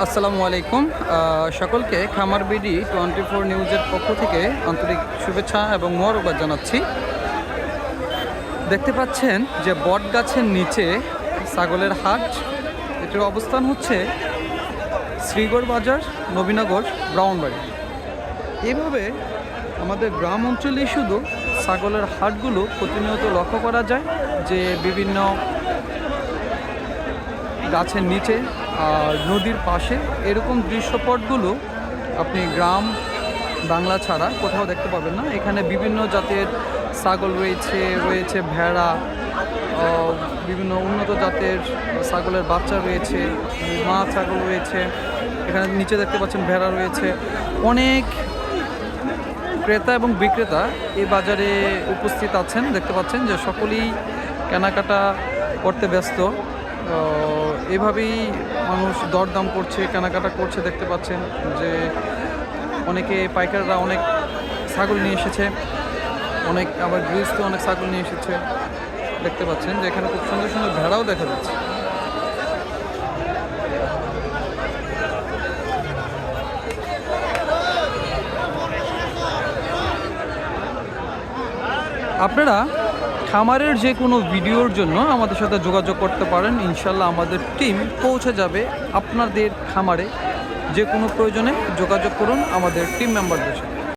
আসসালামু আলাইকুম। সকলকে খামার বিডি 24 নিউজের পক্ষ থেকে আন্তরিক শুভেচ্ছা এবং মোবারকবাদ জানাচ্ছি। দেখতে পাচ্ছেন যে বট গাছের নিচে ছাগলের হাট, এটির অবস্থান হচ্ছে শ্রীগড় বাজার, নবীনগর, ব্রাউনবাড়ি। এইভাবে আমাদের গ্রাম অঞ্চলেই শুধু ছাগলের হাটগুলো প্রতিনিয়ত লক্ষ্য করা যায়, যে বিভিন্ন গাছের নিচে আর নদীর পাশে এরকম দৃশ্যপটগুলো আপনি গ্রাম বাংলা ছাড়া কোথাও দেখতে পাবেন না। এখানে বিভিন্ন জাতের ছাগল রয়েছে ভেড়া, বিভিন্ন উন্নত জাতের ছাগলের বাচ্চা রয়েছে, মা ছাগল রয়েছে। এখানে নিচে দেখতে পাচ্ছেন ভেড়া রয়েছে। অনেক ক্রেতা এবং বিক্রেতা এই বাজারে উপস্থিত আছেন। দেখতে পাচ্ছেন যে সকলেই কেনাকাটা করতে ব্যস্ত। এভাবেই মানুষ দরদাম করছে, কেনাকাটা করছে। দেখতে পাচ্ছেন যে অনেকে পাইকাররা অনেক ছাগল নিয়ে এসেছে, অনেক আবার গৃহস্থ অনেক ছাগল নিয়ে এসেছে। দেখতে পাচ্ছেন যে এখানে খুব সুন্দর সুন্দর ভেড়াও দেখা যাচ্ছে। আপনারা খামারের যে কোনো ভিডিওর জন্য আমাদের সাথে যোগাযোগ করতে পারেন। ইনশাল্লাহ আমাদের টিম পৌঁছে যাবে আপনাদের খামারে। যে কোনো প্রয়োজনে যোগাযোগ করুন আমাদের টিম মেম্বারদের সাথে।